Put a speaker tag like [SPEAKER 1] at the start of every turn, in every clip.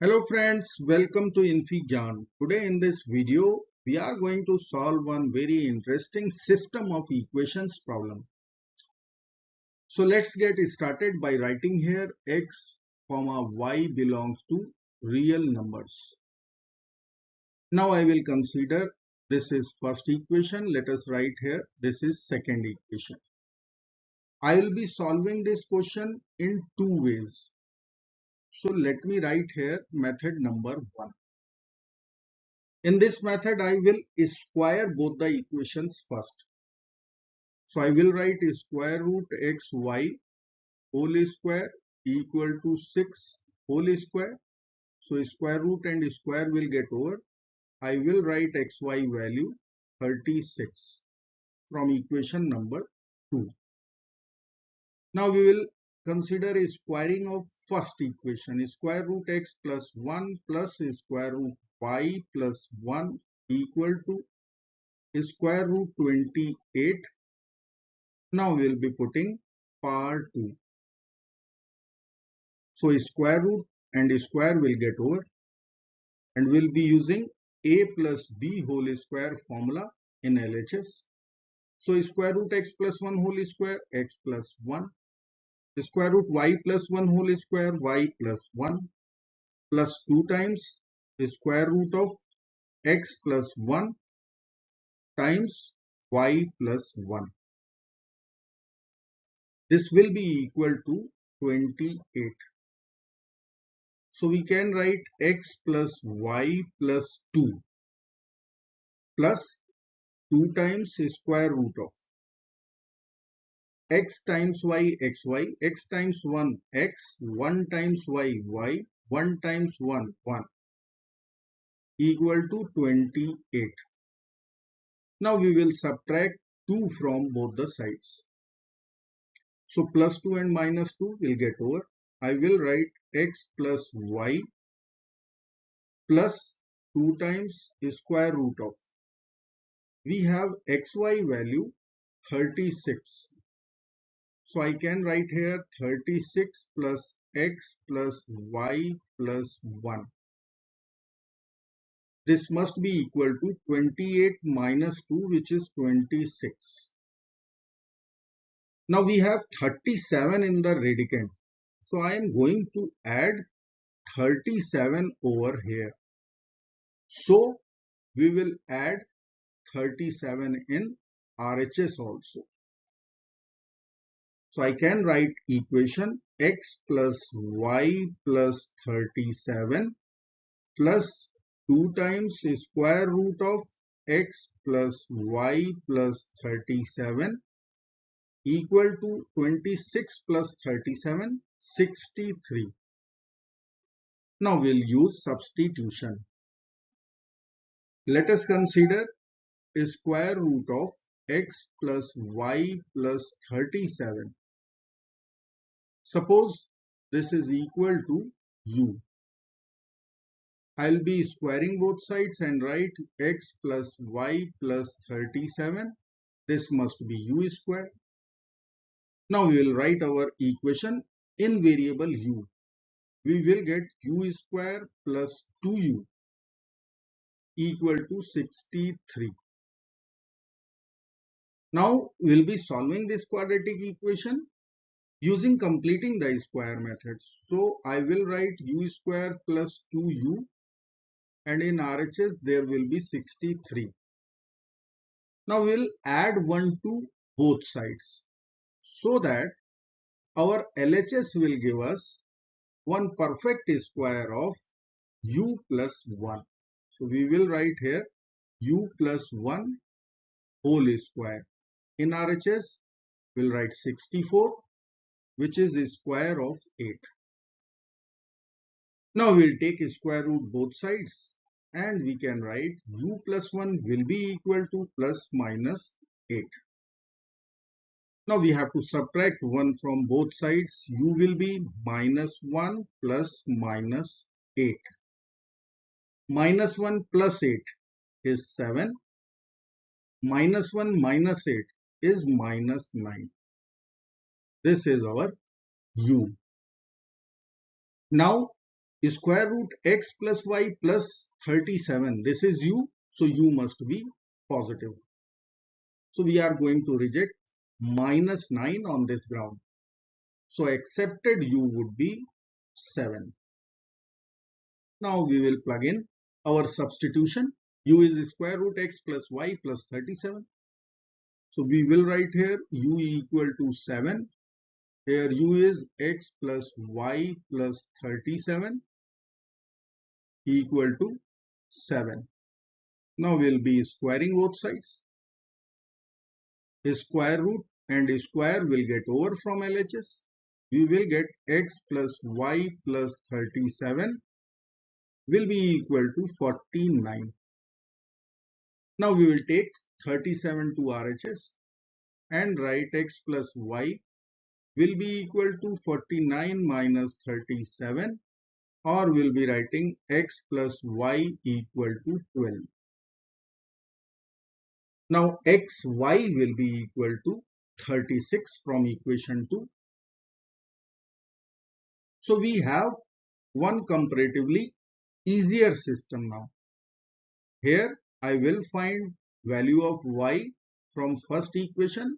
[SPEAKER 1] Hello friends, welcome to InfiGyan. Today in this video, we are going to solve one very interesting system of equations problem. So let's get started by writing here x, y belongs to real numbers. Now I will consider this is first equation. Let us write here this is second equation. I will be solving this question in two ways. So let me write here method number 1. In this method, I will square both the equations first. So I will write square root xy whole square equal to 6 whole square. So square root and square will get over. I will write xy value 36 from equation number 2. Now we will consider a squaring of first equation. Square root x plus 1 plus square root y plus 1 equal to square root 28. Now we will be putting power 2. So square root and square will get over and we will be using a plus b whole square formula in LHS. So square root x plus 1 whole square x plus 1. Square root y plus 1 whole square y plus 1 plus 2 times square root of x plus 1 times y plus 1. This will be equal to 28. So we can write x plus y plus 2 plus 2 times square root of x times y xy, x times 1 x, 1 times y y, 1 times 1 1 equal to 28. Now we will subtract 2 from both the sides. So plus 2 and minus 2 will get over. I will write x plus y plus 2 times square root of. We have xy value 36. So I can write here 36 plus x plus y plus 1. This must be equal to 28 minus 2, which is 26. Now we have 37 in the radicand. So I am going to add 37 over here. So we will add 37 in RHS also. So I can write equation x plus y plus 37 plus 2 times square root of x plus y plus 37 equal to 26 plus 37, 63. Now we'll use substitution. Let us consider square root of x plus y plus 37. Suppose this is equal to u. I'll be squaring both sides and write x plus y plus 37. This must be u square. Now we will write our equation in variable u. We will get u square plus 2u equal to 63. Now we will be solving this quadratic equation using completing the square method. So I will write u square plus 2u and in RHS there will be 63. Now we will add 1 to both sides so that our LHS will give us one perfect square of u plus 1. So we will write here u plus 1 whole square. In RHS we will write 64, which is the square of 8. Now we will take a square root both sides and we can write u plus 1 will be equal to plus minus 8. Now we have to subtract 1 from both sides. U will be minus 1 plus minus 8. Minus 1 plus 8 is 7. Minus 1 minus 8 is minus 9. This is our u. Now Square root x plus y plus 37. This is u, so u must be positive. So we are going to reject minus 9 on this ground. So accepted u would be 7. Now we will plug in our substitution. U is square root x plus y plus 37. So we will write here u equal to 7. Here u is x plus y plus 37 equal to 7. Now we will be squaring both sides. A square root and a square will get over from LHS. We will get x plus y plus 37 will be equal to 49. Now we will take 37 to RHS and write x plus y will be equal to 49 minus 37, or we'll be writing x plus y equal to 12. Now xy will be equal to 36 from equation 2. So we have one comparatively easier system now. Here I will find value of y from first equation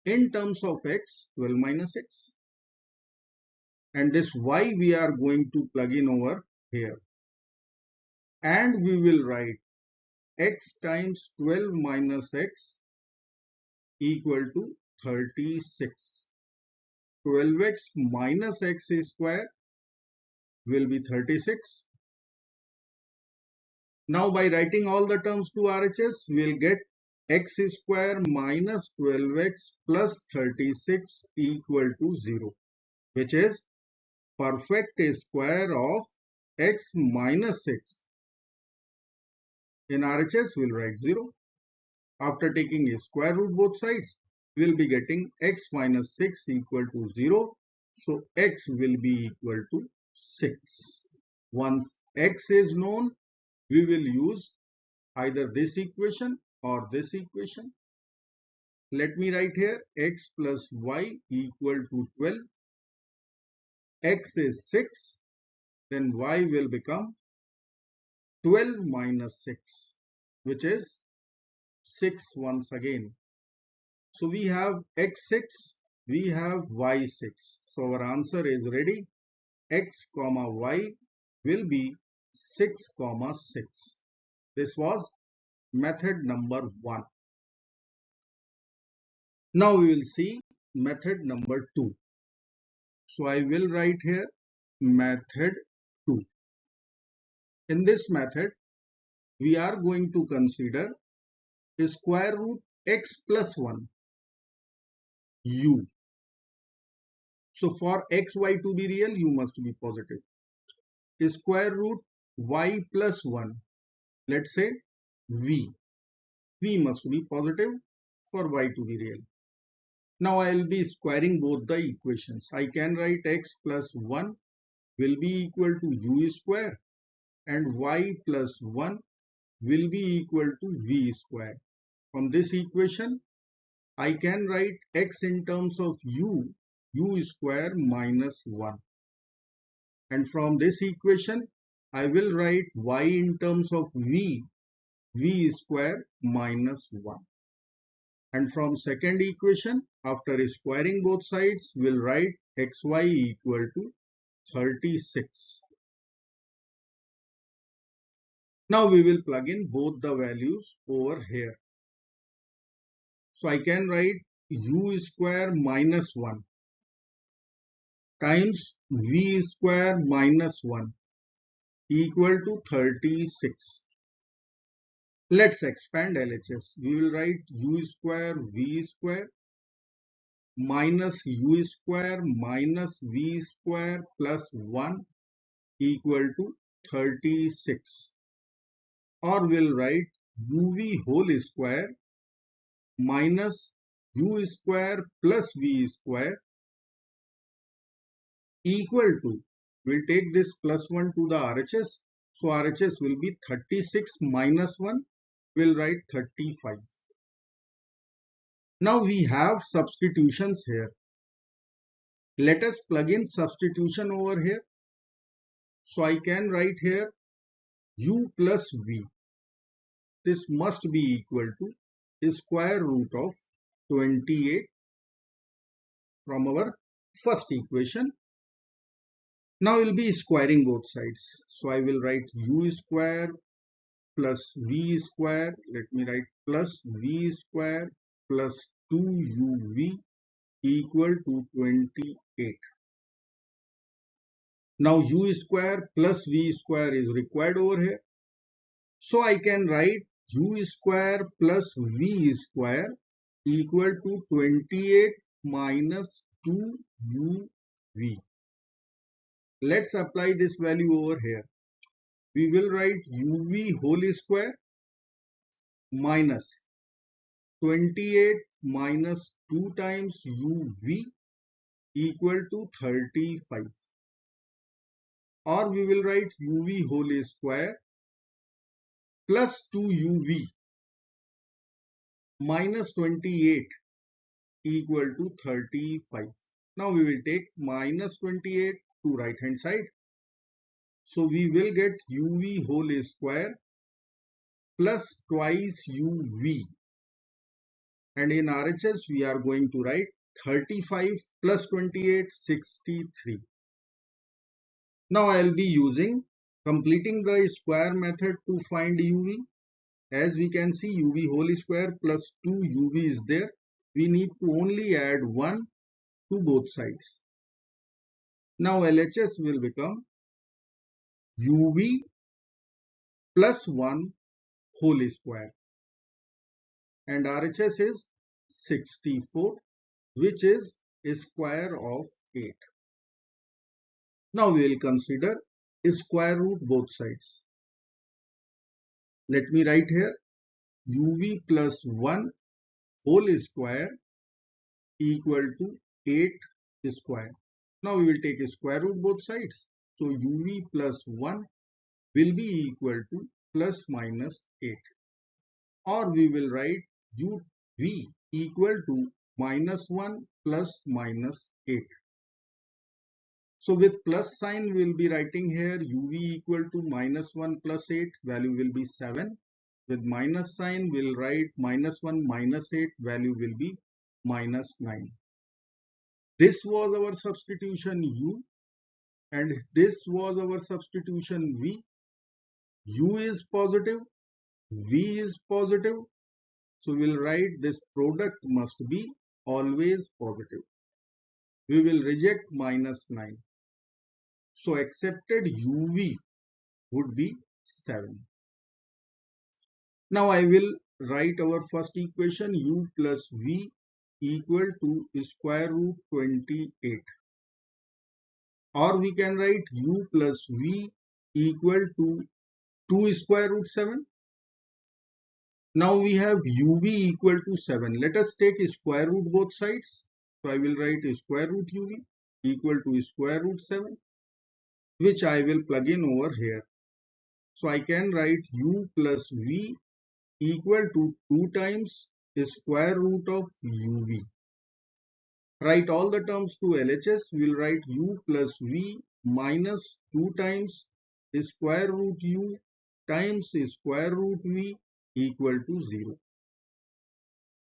[SPEAKER 1] in terms of x, 12 minus x. And this y we are going to plug in over here. And we will write x times 12 minus x equal to 36. 12x minus x square will be 36. Now by writing all the terms to RHS, we will get x square minus 12x plus 36 equal to 0, which is perfect square of x minus 6. In RHS, we will write 0. After taking a square root both sides, we will be getting x minus 6 equal to 0. So x will be equal to 6. Once x is known, we will use either this equation or this equation. Let me write here x plus y equal to 12. X is 6, then y will become 12 minus 6, which is 6 once again. So we have x6, we have y6. So our answer is ready. X comma y will be 6 comma 6. This was method number 1. Now we will see method number 2. So I will write here method 2. In this method, we are going to consider the square root x plus 1 u. So for x, y to be real, u must be positive. The square root y plus 1, let's say v. V must be positive for y to be real. Now I will be squaring both the equations. I can write x plus 1 will be equal to u square and y plus 1 will be equal to v square. From this equation, I can write x in terms of u square minus 1. And from this equation, I will write y in terms of v square minus 1. And from second equation, after squaring both sides, we'll write xy equal to 36. Now we will plug in both the values over here. So I can write u square minus 1 times v square minus 1 equal to 36. Let's expand LHS. We will write u square v square minus u square minus v square plus 1 equal to 36. Or we'll write uv whole square minus u square plus v square equal to, we'll take this plus 1 to the RHS. So RHS will be 36 minus 1, we'll write 35. Now we have substitutions here. Let us plug in substitution over here. So I can write here u plus v. This must be equal to square root of 28 from our first equation. Now we'll be squaring both sides. So I will write u square plus v square. Let me write plus v square plus 2uv equal to 28. Now u square plus v square is required over here. So I can write u square plus v square equal to 28 minus 2uv. Let's apply this value over here. We will write uv whole square minus 28 minus 2 times uv equal to 35. Or we will write uv whole square plus 2uv minus 28 equal to 35. Now we will take minus 28 to right hand side. So we will get uv whole square plus twice uv. And in RHS we are going to write 35 plus 28, 63. Now I will be using completing the square method to find uv. As we can see, uv whole square plus 2uv is there. We need to only add 1 to both sides. Now LHS will become uv plus 1 whole square. And RHS is 64, which is a square of 8. Now we will consider a square root both sides. Let me write here uv plus 1 whole square equal to 8 square. Now we will take a square root both sides. So uv plus 1 will be equal to plus minus 8. Or we will write uv equal to minus 1 plus minus 8. So with plus sign we will be writing here uv equal to minus 1 plus 8, value will be 7. With minus sign we will write minus 1 minus 8, value will be minus 9. This was our substitution u and this was our substitution v. U is positive, v is positive. So we will write this product must be always positive. We will reject minus 9. So accepted uv would be 7. Now I will write our first equation u plus v equal to square root 28. Or we can write u plus v equal to 2 square root 7. Now we have uv equal to 7. Let us take square root both sides. So I will write square root uv equal to square root 7, which I will plug in over here. So I can write u plus v equal to 2 times square root of uv. Write all the terms to LHS. We will write u plus v minus 2 times square root u times square root v equal to 0.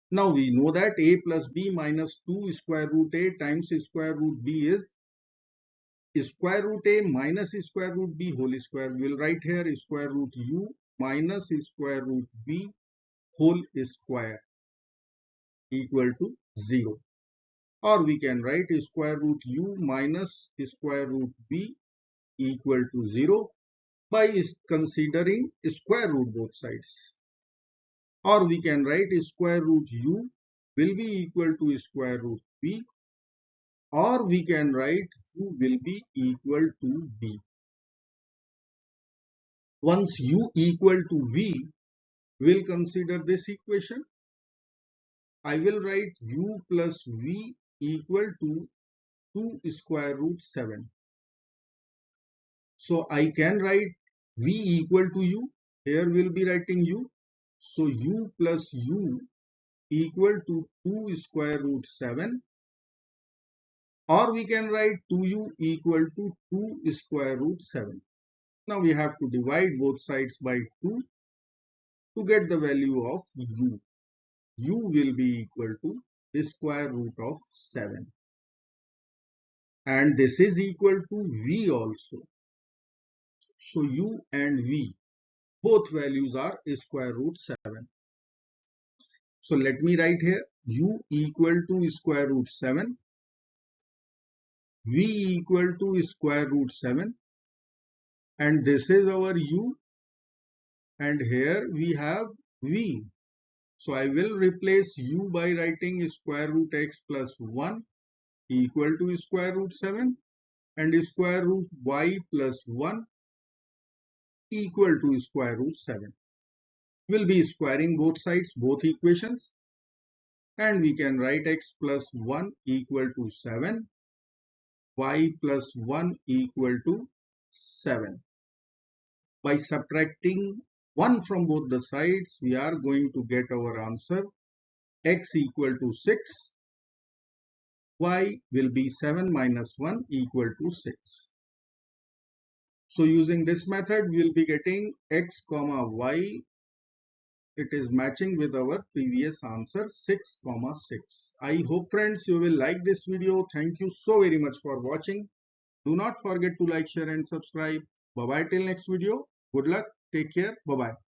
[SPEAKER 1] Now we know that a plus b minus 2 square root a times square root b is square root a minus square root b whole square. We will write here square root u minus square root b whole square equal to 0. Or we can write square root u minus square root b equal to 0 by considering square root both sides. Or we can write square root u will be equal to square root b, or we can write u will be equal to b. Once u equal to v, we'll consider this equation. I will write u plus v equal to 2 square root 7. So I can write v equal to u. Here we'll be writing u. So u plus u equal to 2 square root 7, or we can write 2u equal to 2 square root 7. Now we have to divide both sides by 2 to get the value of u. U will be equal to the square root of 7. And this is equal to v also. So u and v, both values are square root 7. So let me write here u equal to square root 7, v equal to square root 7, and this is our u, and here we have v. So I will replace u by writing square root x plus 1 equal to square root 7 and square root y plus 1 equal to square root 7. We'll be squaring both sides, both equations, and we can write x plus 1 equal to 7, y plus 1 equal to 7. By subtracting 1 from both the sides, we are going to get our answer x equal to 6, y will be 7 minus 1 equal to 6. So using this method, we will be getting x comma y. It is matching with our previous answer 6 comma 6. I hope friends you will like this video. Thank you so very much for watching. Do not forget to like, share and subscribe. Bye bye till next video. Good luck. Take care. Bye bye.